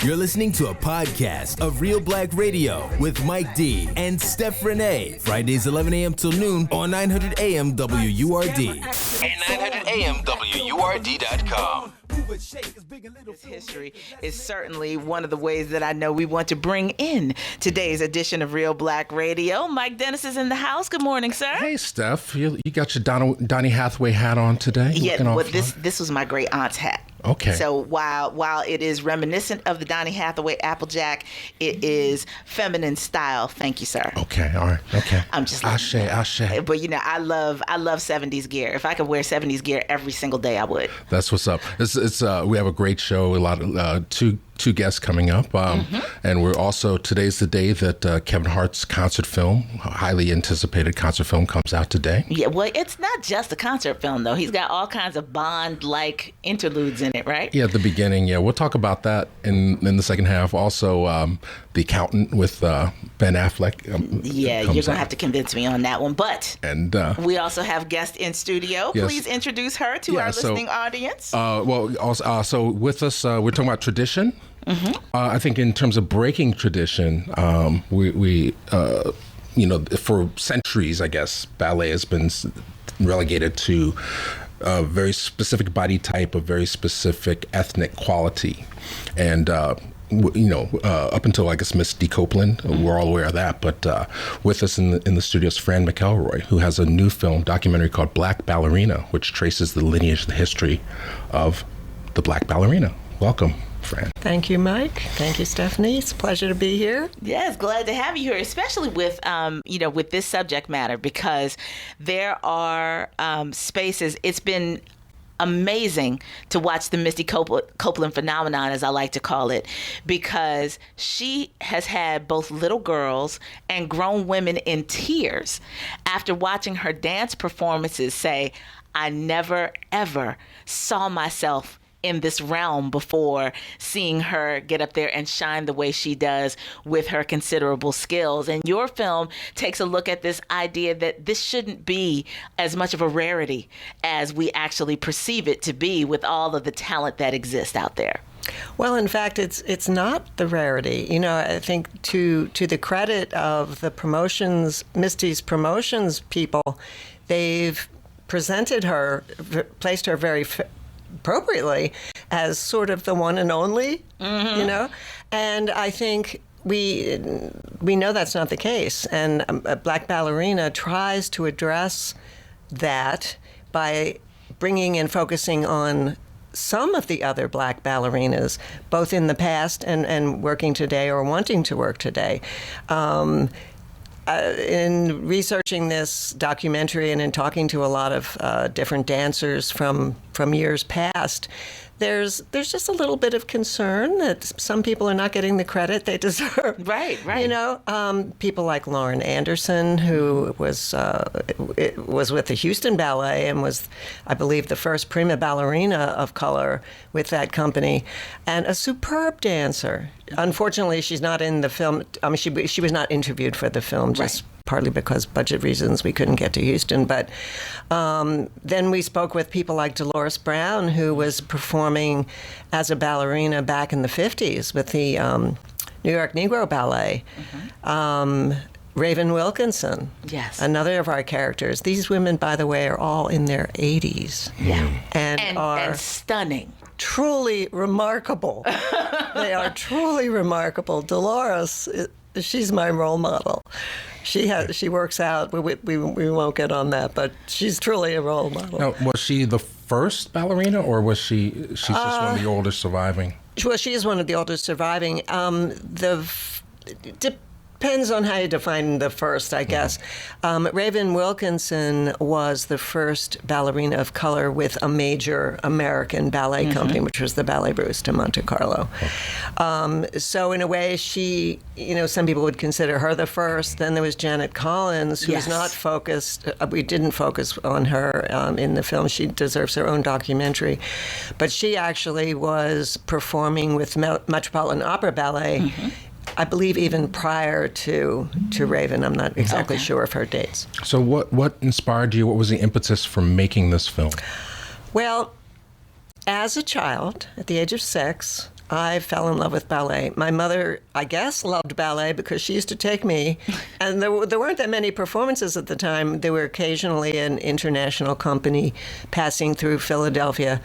You're listening to a podcast of Reelblack Radio with Mike D and Steph Renee. Fridays 11 a.m. till noon on 900 AM WURD and 900 AM WURD.com. This history is certainly one of the ways that I know we want to bring in today's edition of Reelblack Radio. Mike Dennis is in the house. Good morning, sir. Hey, Steph. You got your Donny Hathaway hat on today? Yeah, well, this was my great aunt's hat. Okay. So while it is reminiscent of the Donny Hathaway Applejack, it is feminine style. Thank you, sir. Okay, all right. Okay. I'm just Ashe. But you know, I love 70s gear. If I could wear 70s gear every single day, I would. That's what's up. We have a great show. A lot of two guests coming up, and we're also today's the day that Kevin Hart's concert film, highly anticipated concert film, comes out today. Yeah, well, it's not just a concert film though. He's got all kinds of Bond-like interludes in it, right? Yeah, at the beginning. Yeah, we'll talk about that in the second half. Also, The Accountant with Ben Affleck. You're gonna have to convince me on that one. But we also have guest in studio. Yes. Please introduce her to our listening audience. So with us, we're talking about tradition. I think in terms of breaking tradition, we for centuries, I guess, ballet has been relegated to a very specific body type, a very specific ethnic quality. And, up until, I guess, Miss D. Copeland, we're all aware of that. But with us in the studio is Fran McElroy, who has a new documentary called Black Ballerina, which traces the lineage, the history of the Black Ballerina. Welcome, Fran. Thank you, Mike. Thank you, Stephanie. It's a pleasure to be here. Yes, glad to have you here, especially with with this subject matter, because there are spaces. It's been amazing to watch the Misty Copeland phenomenon, as I like to call it, because she has had both little girls and grown women in tears after watching her dance performances say, "I never, ever saw myself in this realm before seeing her get up there and shine the way she does with her considerable skills." And your film takes a look at this idea that this shouldn't be as much of a rarity as we actually perceive it to be with all of the talent that exists out there. Well, in fact, it's not the rarity. You know, I think to the credit of the promotions, Misty's promotions people, they've presented her, placed her very appropriately as sort of the one and only, and I think we know that's not the case. And Black Ballerina tries to address that by bringing and focusing on some of the other Black ballerinas, both in the past and working today or wanting to work today. In researching this documentary and in talking to a lot of different dancers from years past, there's just a little bit of concern that some people are not getting the credit they deserve. Right. People like Lauren Anderson, who was with the Houston Ballet and was, I believe, the first prima ballerina of color with that company, and a superb dancer. Unfortunately, she's not in the film. I mean, she was not interviewed for the film, just partly because budget reasons we couldn't get to Houston. But then we spoke with people like Dolores Brown, who was performing as a ballerina back in the 50s with the New York Negro Ballet. Raven Wilkinson, yes, another of our characters. These women, by the way, are all in their 80s. Yeah, and are stunning. Truly remarkable. They are truly remarkable. Dolores, she's my role model. She works out. We won't get on that, but she's truly a role model. Now, was she the first ballerina, or was she's just one of the oldest surviving? Well, she is one of the oldest surviving. Depends on how you define the first, I guess. Raven Wilkinson was the first ballerina of color with a major American ballet company, which was the Ballet Bruce de Monte Carlo. So in a way, she, some people would consider her the first. Then there was Janet Collins, who was not focused. We didn't focus on her in the film. She deserves her own documentary. But she actually was performing with Metropolitan Opera Ballet, I believe even prior to Raven. I'm not exactly sure of her dates. So what inspired you? What was the impetus for making this film? Well, as a child, at the age of 6, I fell in love with ballet. My mother, I guess, loved ballet because she used to take me. And there weren't that many performances at the time. There were occasionally an international company passing through Philadelphia,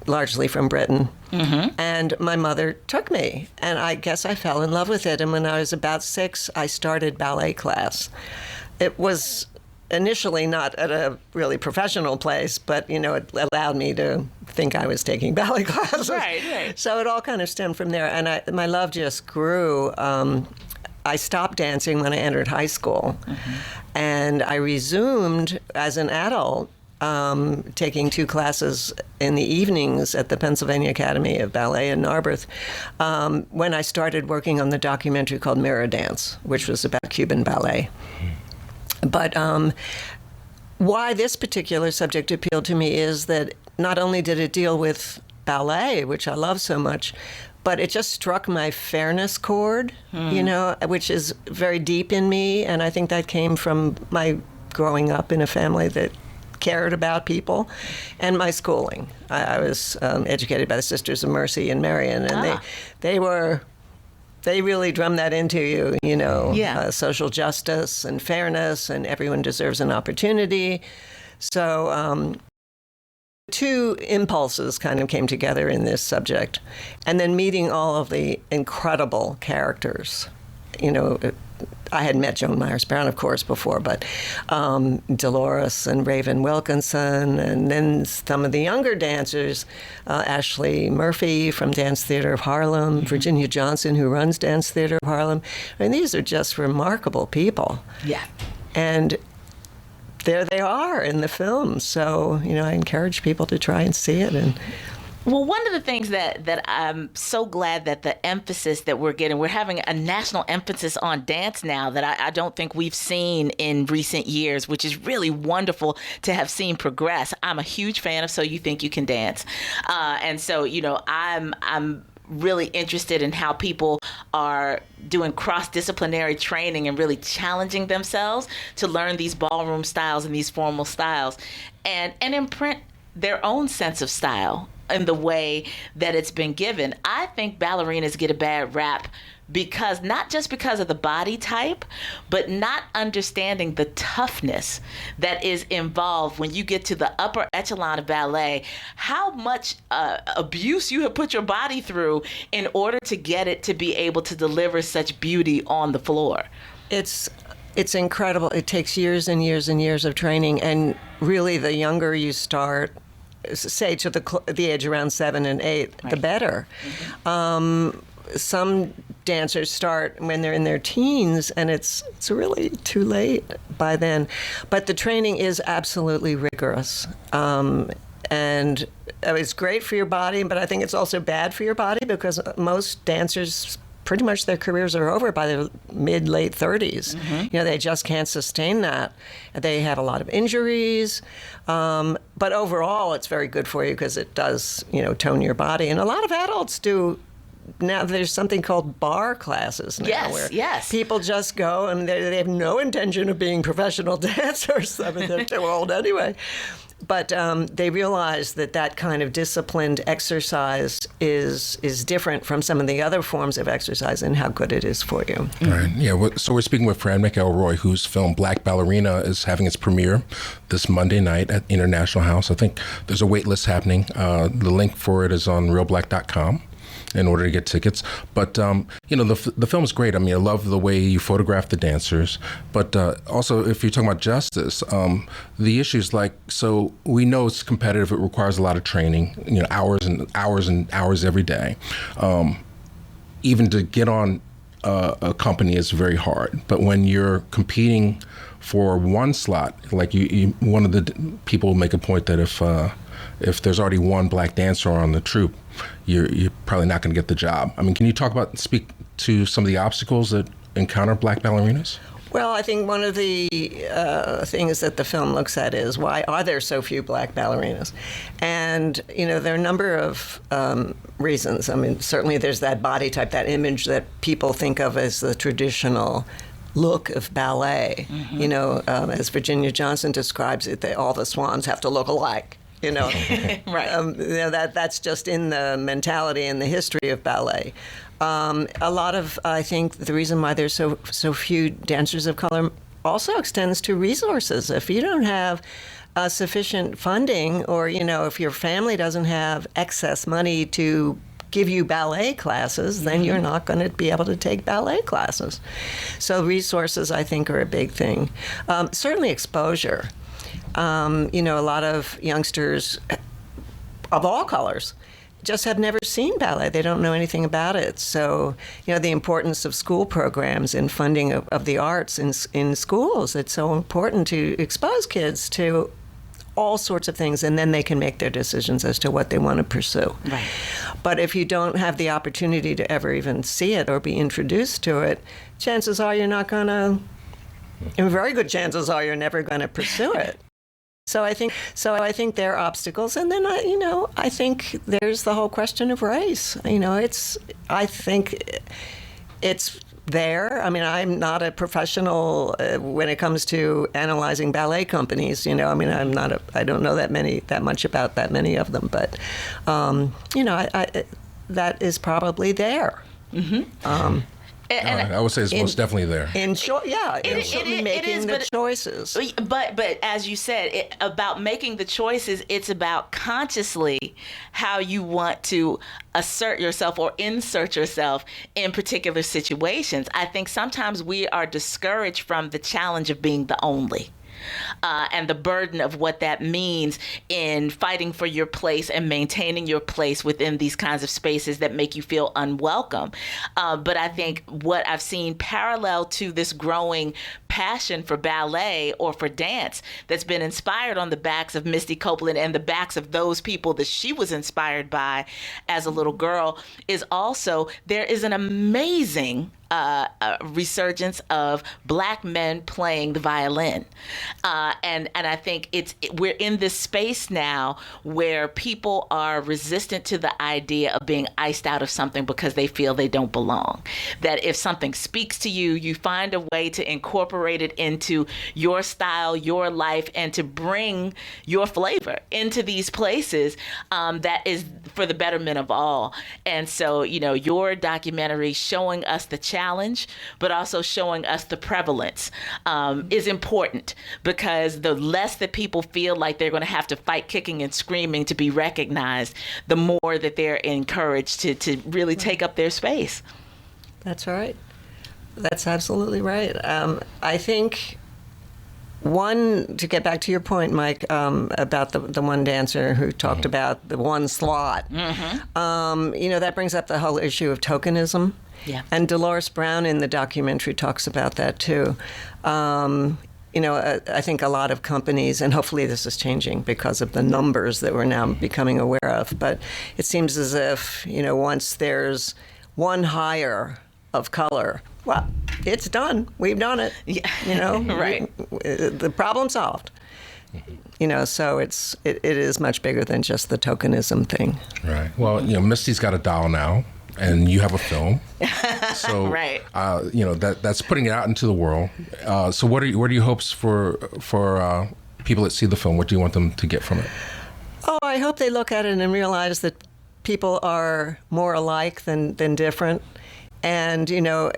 largely from Britain. And my mother took me. And I guess I fell in love with it. And when I was about 6, I started ballet class. It was initially not at a really professional place, but, it allowed me to think I was taking ballet classes. Right. So it all kind of stemmed from there. And my love just grew. I stopped dancing when I entered high school. And I resumed as an adult, taking 2 classes in the evenings at the Pennsylvania Academy of Ballet in Narberth, when I started working on the documentary called Mirror Dance, which was about Cuban ballet. But why this particular subject appealed to me is that not only did it deal with ballet, which I love so much, but it just struck my fairness chord, which is very deep in me. And I think that came from my growing up in a family that cared about people, and my schooling. I was educated by the Sisters of Mercy in Marion, and they really drum that into you, social justice and fairness, and everyone deserves an opportunity. So 2 impulses kind of came together in this subject. And then meeting all of the incredible characters. I had met Joan Myers-Brown, of course, before, but Dolores and Raven Wilkinson, and then some of the younger dancers, Ashley Murphy from Dance Theater of Harlem, Virginia Johnson, who runs Dance Theater of Harlem. I mean, these are just remarkable people. Yeah. And there they are in the film. So, I encourage people to try and see it. And well, one of the things that I'm so glad that the emphasis that we're having a national emphasis on dance now that I don't think we've seen in recent years, which is really wonderful to have seen progress. I'm a huge fan of So You Think You Can Dance. And so, I'm really interested in how people are doing cross-disciplinary training and really challenging themselves to learn these ballroom styles and these formal styles and imprint their own sense of style in the way that it's been given. I think ballerinas get a bad rap because not just because of the body type, but not understanding the toughness that is involved when you get to the upper echelon of ballet, how much abuse you have put your body through in order to get it to be able to deliver such beauty on the floor. It's incredible. It takes years and years and years of training, and really the younger you start, say to the age around 7 and 8, right, the better. Some dancers start when they're in their teens, and it's really too late by then. But the training is absolutely rigorous. And it's great for your body, but I think it's also bad for your body because most dancers, pretty much their careers are over by their mid-late 30s. They just can't sustain that. They have a lot of injuries. But overall, it's very good for you because it does, tone your body. And a lot of adults do. Now there's something called bar classes now, where people just go and they have no intention of being professional dancers. I mean, they're too old anyway. But they realize that kind of disciplined exercise is different from some of the other forms of exercise and how good it is for you. Right. Yeah. So we're speaking with Fran McElroy, whose film Black Ballerina is having its premiere this Monday night at International House. I think there's a wait list happening. The link for it is on Reelblack.com. In order to get tickets. But, the film is great. I mean, I love the way you photograph the dancers. But also, if you're talking about justice, the issues so we know it's competitive. It requires a lot of training, hours and hours and hours every day. Even to get on a company is very hard. But when you're competing for one slot, like one of the people make a point that if there's already one black dancer on the troupe, you're probably not going to get the job. I mean, can you speak to some of the obstacles that encounter black ballerinas? Well, I think one of the things that the film looks at is why are there so few black ballerinas? And, there are a number of reasons. I mean, certainly there's that body type, that image that people think of as the traditional look of ballet. As Virginia Johnson describes it, all the swans have to look alike. You know, Right. That's just in the mentality and the history of ballet. A lot of, I think, the reason why there's so few dancers of color also extends to resources. If you don't have sufficient funding, or if your family doesn't have excess money to give you ballet classes, then you're not going to be able to take ballet classes. So resources, I think, are a big thing. Certainly exposure. A lot of youngsters of all colors just have never seen ballet. They don't know anything about it. So, the importance of school programs and funding of the arts in schools, it's so important to expose kids to all sorts of things, and then they can make their decisions as to what they want to pursue. Right. But if you don't have the opportunity to ever even see it or be introduced to it, chances are you're not going to, and very good chances are you're never going to pursue it. So I think there are obstacles, and then I think there's the whole question of race. I think it's there. I mean, I'm not a professional when it comes to analyzing ballet companies. I don't know that much about that many of them, but that is probably there. Mm-hmm. I would say it's most definitely there. Making the choices. But as you said, about making the choices, it's about consciously how you want to assert yourself or insert yourself in particular situations. I think sometimes we are discouraged from the challenge of being the only. And the burden of what that means in fighting for your place and maintaining your place within these kinds of spaces that make you feel unwelcome. But I think what I've seen parallel to this growing passion for ballet or for dance that's been inspired on the backs of Misty Copeland and the backs of those people that she was inspired by as a little girl is also there is an amazing resurgence of Black men playing the violin. And I think we're in this space now where people are resistant to the idea of being iced out of something because they feel they don't belong. That if something speaks to you, you find a way to incorporate it into your style, your life, and to bring your flavor into these places that is for the betterment of all. And so, your documentary showing us the challenge, but also showing us the prevalence is important, because the less that people feel like they're going to have to fight kicking and screaming to be recognized, the more that they're encouraged to really take up their space. That's right. That's absolutely right. I think to get back to your point, Mike, about the one dancer who talked about the one slot, that brings up the whole issue of tokenism. Yeah. And Dolores Brown in the documentary talks about that too. I think a lot of companies, and hopefully this is changing because of the numbers that we're now becoming aware of, but it seems as if, once there's one hire of color, well, it's done. We've done it. Yeah. Right. The problem solved. So it is much bigger than just the tokenism thing. Right. Well, Misty's got a doll now, and you have a film. So, right. That's putting it out into the world. So what are your hopes for people that see the film? What do you want them to get from it? Oh, I hope they look at it and realize that people are more alike than different. And, you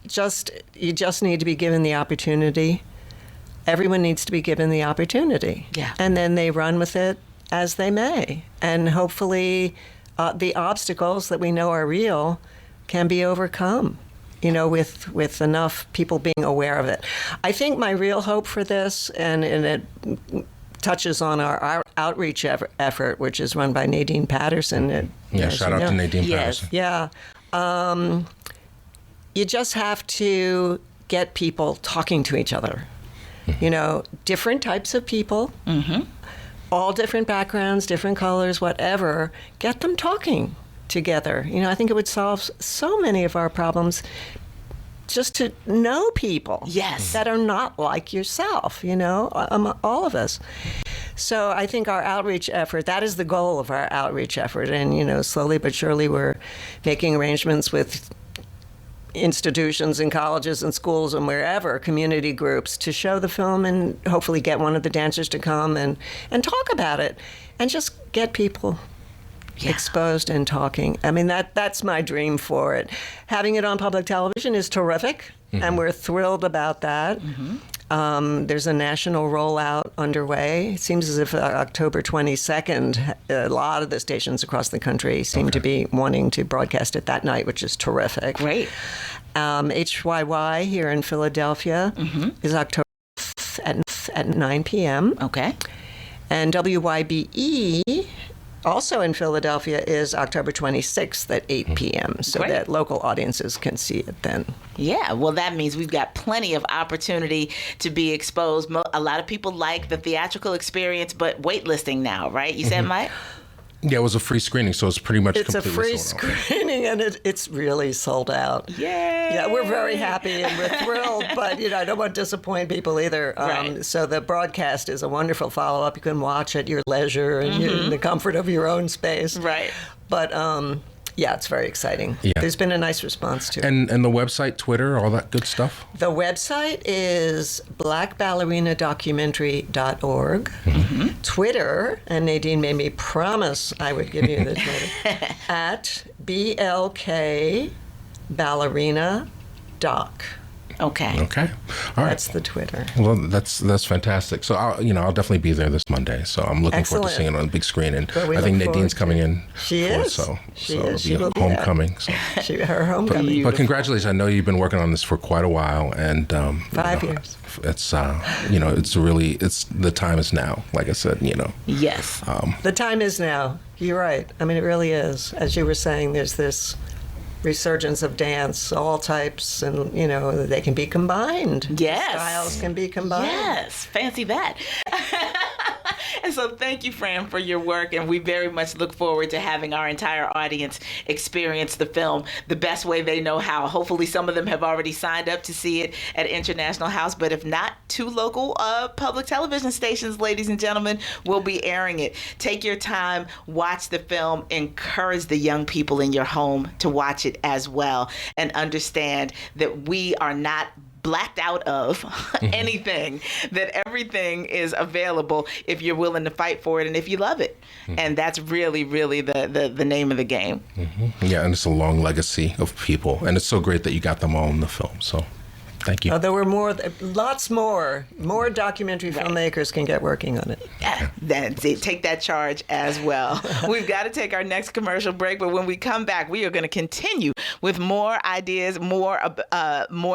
just need to be given the opportunity. Everyone needs to be given the opportunity. Yeah. And then they run with it as they may. And hopefully the obstacles that we know are real can be overcome, with enough people being aware of it. I think my real hope for this, and it touches on our outreach effort, which is run by Nadine Patterson. Shout out to Nadine Patterson. Yeah. You just have to get people talking to each other. Different types of people, all different backgrounds, different colors, whatever. Get them talking together. I think it would solve so many of our problems just to know people that are not like yourself, all of us. So I think our outreach effort, that is the goal of our outreach effort. And, slowly but surely we're making arrangements with institutions and colleges and schools and wherever, community groups, to show the film and hopefully get one of the dancers to come and talk about it and just get people exposed and talking. I mean, that's my dream for it. Having it on public television is terrific, and we're thrilled about that. There's a national rollout underway. It seems as if October 22nd, a lot of the stations across the country seem to be wanting to broadcast it that night, which is terrific. Great. HYY here in Philadelphia is October at 9 p.m. Okay. And WYBE, also in Philadelphia, is October 26th at 8 p.m. so that local audiences can see it then. Yeah, well, that means we've got plenty of opportunity to be exposed. A lot of people like the theatrical experience, but waitlisting now, right? You said, Mike? Yeah, it was a free screening, so it's pretty much it's completely a free sold out. screening, and it's really sold out. Yay! Yeah, we're very happy and we're thrilled, but I don't want to disappoint people either. Right. So the broadcast is a wonderful follow-up. You can watch at your leisure and in the comfort of your own space. Right. But yeah, it's very exciting. Yeah. There's been a nice response to it. And the website, Twitter, all that good stuff? The website is blackballerinadocumentary.org. Twitter, and Nadine made me promise I would give you the Twitter, at BLK Ballerina Doc. Okay. Okay. All right. That's the Twitter. Well, that's fantastic. So I'll definitely be there this Monday. So I'm looking forward to seeing it on the big screen. And Well, we I think look Nadine's forward coming to it. in. She for it, is. She Is. it'll She be will a be there. homecoming. So. Her homecoming. But congratulations! I know you've been working on this for quite a while, and 5 years. It's the time is now. Like I said, Yes. The time is now. You're right. I mean, it really is. As you were saying, there's this resurgence of dance, all types, and they can be combined. Yes. Styles can be combined. Yes, fancy that. And so thank you, Fran, for your work, and we very much look forward to having our entire audience experience the film the best way they know how. Hopefully some of them have already signed up to see it at International House, but if not, 2 local public television stations, ladies and gentlemen, will be airing it. Take your time, watch the film, encourage the young people in your home to watch it as well, and understand that we are not blacked out of anything, that everything is available if you're willing to fight for it and if you love it. And that's really, really the name of the game. Yeah, and it's a long legacy of people, and it's so great that you got them all in the film. So thank you. There were lots more documentary filmmakers can get working on it. Yeah, that's it. Take that charge as well. We've got to take our next commercial break, but when we come back, we are going to continue with more ideas, more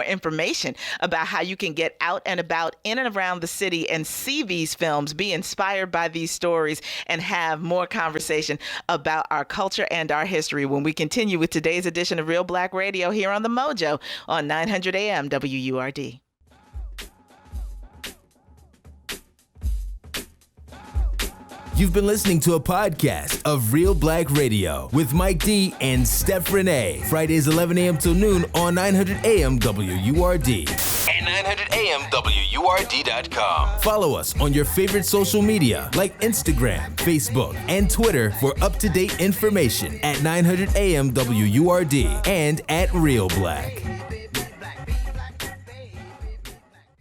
information about how you can get out and about in and around the city and see these films, be inspired by these stories, and have more conversation about our culture and our history when we continue with today's edition of Real Black Radio here on The Mojo on 900 AM WURD. You've been listening to a podcast of Real Black Radio with Mike D and Steph Renee. Fridays 11 a.m. till noon on 900 AM WURD. And 900 AM WURD.com. Follow us on your favorite social media like Instagram, Facebook, and Twitter for up-to-date information at 900 AM WURD and at Real Black.